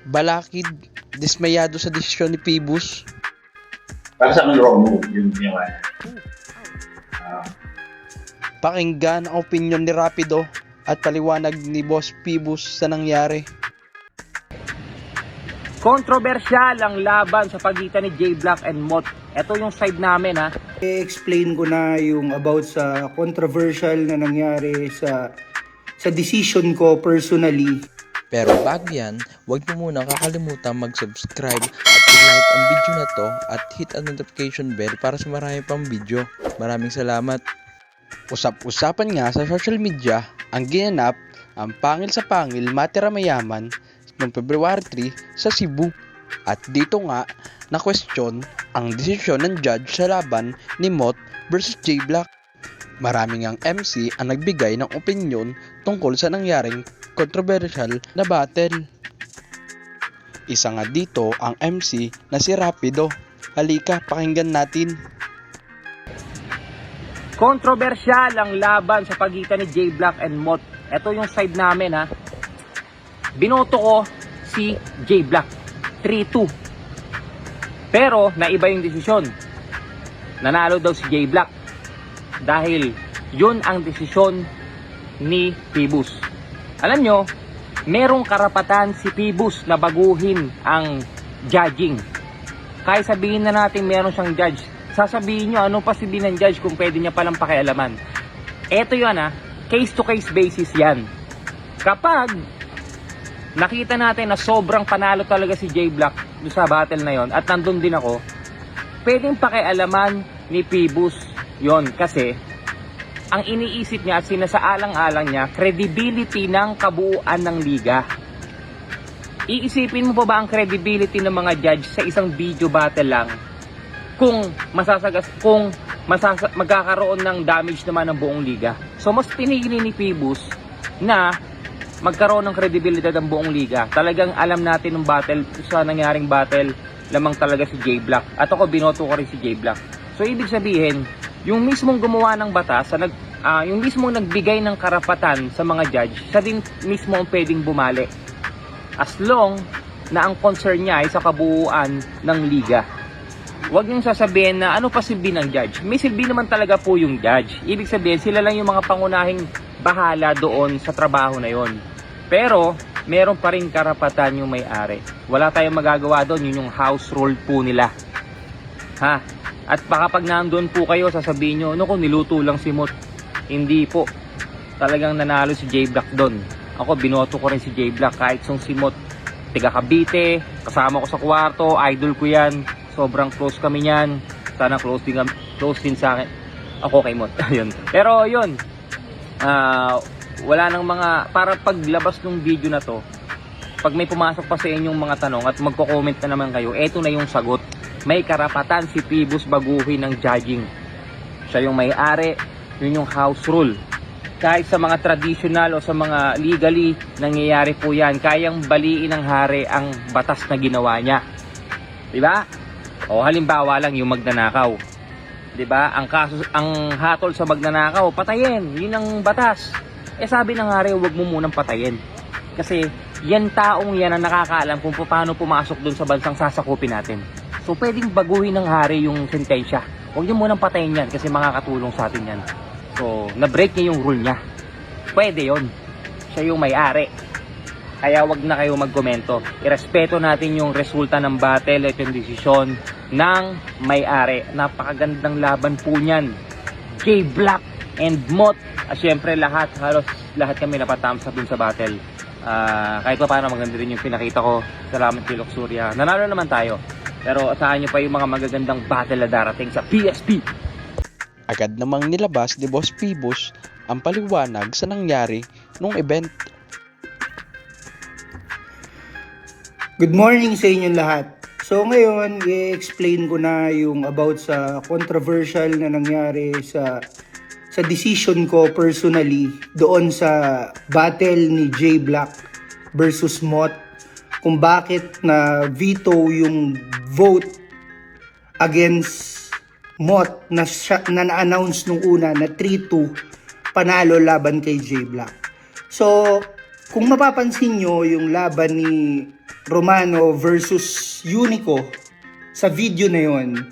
Balakid, dismayado sa desisyon ni Phoebus. Para sa akin, wrong move yung ginawa niya. Pakinggan ang opinyon ni Rapido at paliwanag ni Boss Phoebus sa nangyari. Kontrobersyal ang laban sa pagitan ni J-Black and Mot. Ito yung side namin ha. I-explain ko na yung about sa controversial na nangyari sa decision ko personally. Pero bago yan, huwag niyo muna kakalimutan mag-subscribe at i-like ang video na to at hit ang notification bell para sa marami pang video. Maraming salamat! Usap-usapan nga sa social media ang ginanap ang pangil sa pangil matira mayaman noong February 3 sa Cebu. At dito nga na-question ang desisyon ng judge sa laban ni Mot versus J-Black. Maraming ang MC ang nagbigay ng opinyon tungkol sa nangyaring controversial na battle. Isa nga dito ang MC na si Rapido. Halika, pakinggan natin. Kontrobersyal ang laban sa pagitan ni J-Black and Mot. Ito yung side namin ha. Binoto ko si J-Black 3-2. Pero naiba yung desisyon. Nanalo daw si J-Black dahil yun ang desisyon ni Phoebus. Alam nyo, merong karapatan si Phoebus na baguhin ang judging. Kahit sabihin na natin meron siyang judge, sasabihin nyo ano pa sabihin ng judge kung pwede niya palang pakialaman. Eto yun case to case basis yan. Kapag nakita natin na sobrang panalo talaga si J-Black sa battle na yon at nandun din ako, pwedeng pakialaman ni Phoebus yon kasi ang iniisip niya at sinasaalang-alang niya credibility ng kabuuan ng liga. Iisipin mo pa ba ang credibility ng mga judge sa isang video battle lang kung magkakaroon ng damage naman ng buong liga? So mas pinili ni Phoebus na magkaroon ng credibility ng buong liga. Talagang alam natin ng battle, sa nangyaring battle lamang talaga si J-Black. At ako binoto ko rin si J-Black. So ibig sabihin, yung mismong gumawa ng batas, yung mismong nagbigay ng karapatan sa mga judge, siya din mismo ang pwedeng bumali. As long na ang concern niya ay sa kabuuan ng liga. Huwag niyong sasabihin na ano pa silbi ng judge. May silbi naman talaga po yung judge. Ibig sabihin, sila lang yung mga pangunahing bahala doon sa trabaho na yon. Pero, meron pa rin karapatan yung may-ari. Wala tayong magagawa doon. Yun yung house rule po nila. Ha? At baka pag nandun po kayo, sasabihin nyo, ano kung niluto lang si Mot? Hindi po. Talagang nanalo si J-Black doon. Ako, binoto ko rin si J-Black kahit si Mot. Tiga Cavite, kasama ko sa kwarto, idol ko yan. Sobrang close kami niyan. Sana close din sa akin. Ako kay Mot. Ayun. Pero yun. Wala nang mga, para paglabas ng video na to, pag may pumasok pa sa inyong mga tanong at magko-comment na naman kayo, eto na yung sagot. May karapatan si Phoebus baguhin ng judging. Siya yung may-ari, yun yung house rule. Kahit sa mga traditional o sa mga legally, nangyayari po yan. Kayang baliin ng hari ang batas na ginawa niya. Diba? O halimbawa lang yung magnanakaw. 'Di ba? Ang hatol sa magnanakaw, patayin. 'Yun ang batas. Sabi ng hari, huwag mo munang patayin. Kasi yan taong yan ang nakakaalam kung paano pumasok doon sa bansang sasakupin natin. So pwedeng baguhin ng hari yung sentensya. Huwag niyo munang patayin yan kasi makakatulong sa atin yan. So na-break niya yung rule niya. Pwede 'yon. Siya yung may-ari. Kaya wag na kayo magkomento. Irespeto natin yung resulta ng battle at yung desisyon ng may-ari. Napakagandang laban po niyan. J-Black and Mot. At syempre halos lahat kami napatams up dun sa battle. Kahit pa paano maganda rin yung pinakita ko. Salamat kay Luxuria. Nanalo naman tayo. Pero asahan nyo pa yung mga magagandang battle na darating sa PSP. Agad namang nilabas ni Boss Phoebus ang paliwanag sa nangyari nung event. Good morning sa inyong lahat. So ngayon, i-explain ko na yung about sa controversial na nangyari sa decision ko personally doon sa battle ni J-Black versus Mot, kung bakit na veto yung vote against Mot na na-announce nung una na 3-2 panalo laban kay J-Black. So, kung mapapansin nyo yung laban ni Romano versus Unico sa video na yon.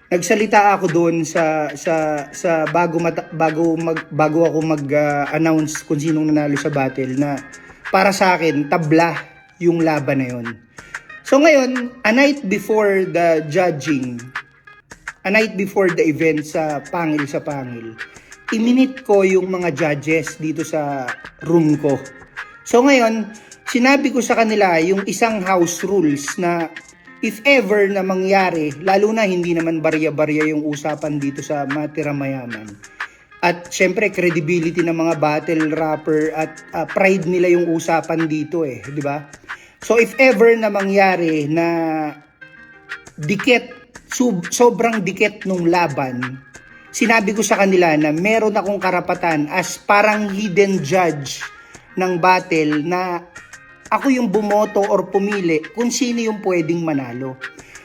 Nagsalita ako doon sa bago ako mag-announce kung sinong nanalo sa battle na para sa akin tabla yung laban na yon. So ngayon, a night before the judging, a night before the event sa Pangil, iminit ko yung mga judges dito sa room ko. So ngayon, sinabi ko sa kanila yung isang house rules na if ever na mangyari, lalo na hindi naman barya-barya yung usapan dito sa Matira Mayaman. At syempre, credibility ng mga battle rapper at pride nila yung usapan dito di ba? So if ever na mangyari na dikit, sobrang dikit nung laban, sinabi ko sa kanila na meron akong karapatan as parang hidden judge ng battle na ako yung bumoto or pumili kung sino yung pwedeng manalo.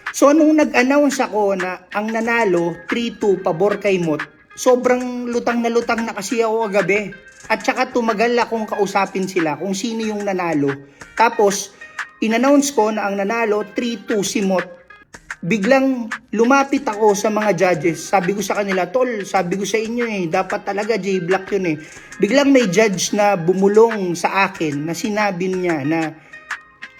So nung nag-announce ako na ang nanalo 3-2 pabor kay Mot, sobrang lutang na kasi ako kagabi. At saka tumagal akong kausapin sila kung sino yung nanalo. Tapos in-announce ko na ang nanalo 3-2 si Mot. Biglang lumapit ako sa mga judges. Sabi ko sa kanila, tol, sabi ko sa inyo dapat talaga J-Black yun Biglang may judge na bumulong sa akin na sinabi niya na,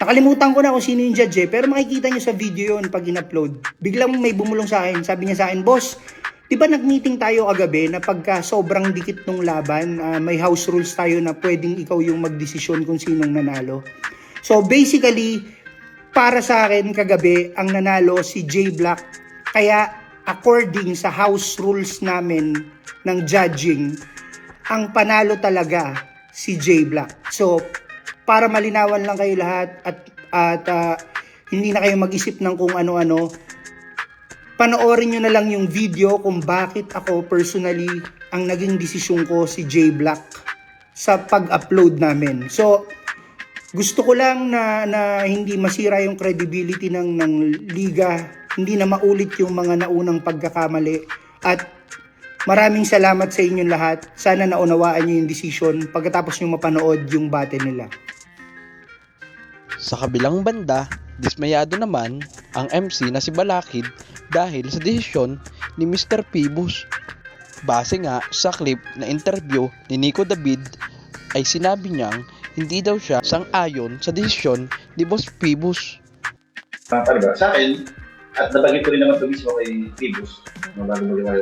nakalimutan ko na kung sino yung judge pero makikita niyo sa video yun pag in-upload. Biglang may bumulong sa akin, sabi niya sa akin, boss, di ba nag-meeting tayo kagabi na pagka sobrang dikit nung laban, may house rules tayo na pwedeng ikaw yung magdesisyon kung sinong nanalo. So basically, para sa akin kagabi, ang nanalo si J-Black. Kaya according sa house rules namin ng judging, ang panalo talaga si J-Black. So, para malinawan lang kayo lahat at hindi na kayo mag-isip ng kung ano-ano, panoorin nyo na lang yung video kung bakit ako personally ang naging desisyon ko si J-Black sa pag-upload namin. So, gusto ko lang na hindi masira yung credibility ng liga, hindi na maulit yung mga naunang pagkakamali. At maraming salamat sa inyong lahat. Sana naunawaan nyo yung decision pagkatapos nyo mapanood yung battle nila. Sa kabilang banda, dismayado naman ang MC na si Balakid dahil sa desisyon ni Mr. Pibus. Base nga sa clip na interview ni Nico David ay sinabi niyang hindi daw siya sang-ayon sa desisyon ni Boss Pibus. Talaga, sa akin, at nabanggit ko rin naman ito mismo kay Pibus, bago mag-iwalay.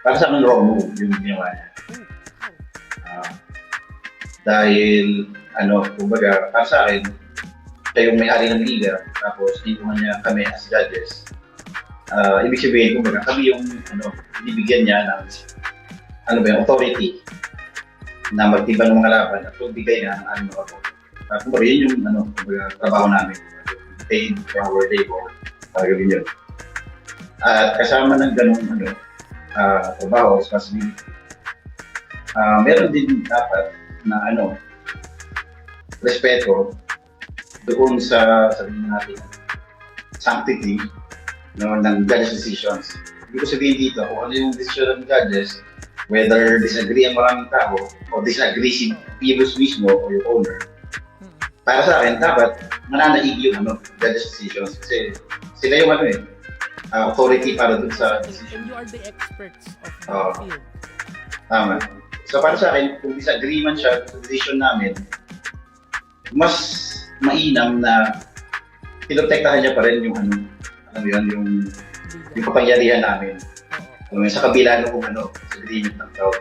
Para sa akin, wrong move yung ginawa niya. Dahil, kumbaga, para sa akin, siya yung may-ari ng liga, tapos dito niya kami as judges. Ibig sabihin, kumbaga, kami yung, binibigyan niya ng, authority na magtiba ng mga laban at magbigay nga ng ano ako. Kumbaga, yun yung trabaho namin. Paid for our labor. Gawin yun. At kasama ng ganung trabaho, responsibility. Meron din dapat na respeto doon sa sabihin natin sanctity ng judges' decisions. Hindi ko sabihin dito kung ano yung decision ng judges, whether disagree ang maraming tao o disagree si Pibus mismo o yung owner. Para sa akin, dapat mananaig yung judges' decisions kasi sila yung authority para dun sa decision. You are the experts of the field. Tama. So para sa akin, kung disagree man siya sa decision namin, mas mainam na pinotektahan niya pa rin yung yung kapangyarihan namin. Sa kabila ng sa agreement ng tao.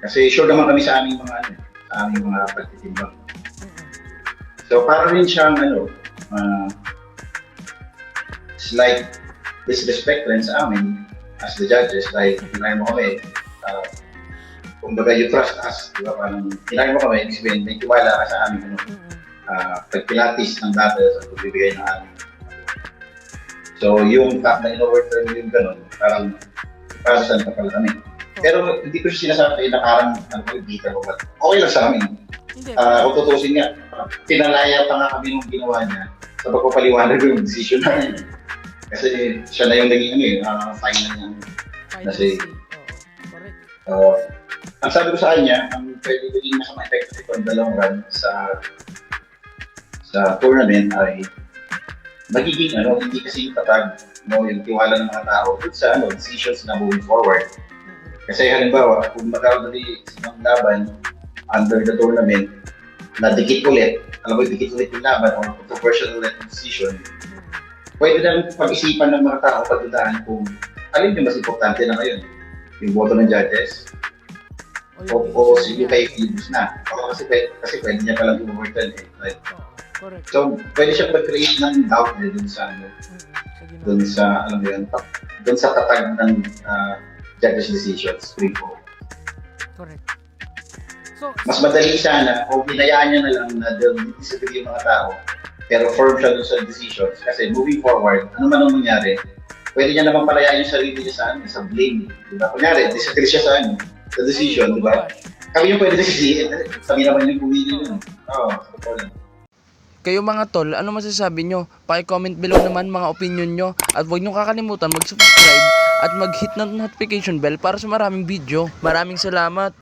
Kasi sure naman kami sa aming mga pagtitimbang. So para rin siyang slight disrespect rin sa amin as the judges, like hinahin mo kami, kumbaga you trust us, di ba? Parang hinahin mo kami, ibig sabihin, may tiwala ka sa amin, pagpilatis ng data sa pagbibigay ng amin. So yung fact na in-overturn yung gano'n, parang para saan pa pala kami. Pero hindi ko siya sinasabi na parang dito ko, okay lang sa amin. Kung tutusin nga, pinalaya pa nga kami nung ginawa niya sa pagpapaliwanag yung decision namin. Kasi siya na yung naging final niya. Kasi, ang sabi ko sa kanya, ang pwede maging masama epekto ito ang dalawang run sa sa tournament ay magiging hindi kasi tatag yung tiwala ng mga tao dun sa decisions na moving forward. Kasi halimbawa, kung magkaroon na isang laban under the tournament na dikit ulit, alam mo, dikit ulit yung laban o controversial ulit yung decision, pwede na pag-isipan ng mga tao pagdudaan kung alin yung mas importante na ngayon, yung boto ng judges o sige kay Phoebus na. Kasi pwede niya palang i-overturn right? Correct. So, pwede siya mag-create ng doubt dun sa dun sa tatag ng judges' decisions. Correct. So, Mas madali sana o hinayaan niya na lang na disagree yung mga tao pero firm siya dun sa decisions kasi moving forward, ano man ang mangyari, pwede niya naman palayain yung sarili niya sa blame. Diba? Kunyari, disagree siya sa sa decision, di ba? Kami yung pwede sisihin. Kami naman yung pumili yun. Oo, Kayo mga tol, ano masasabi nyo? Paki-comment below naman mga opinion nyo at huwag nyo kakalimutan mag-subscribe at mag-hit ng notification bell para sa maraming video. Maraming salamat!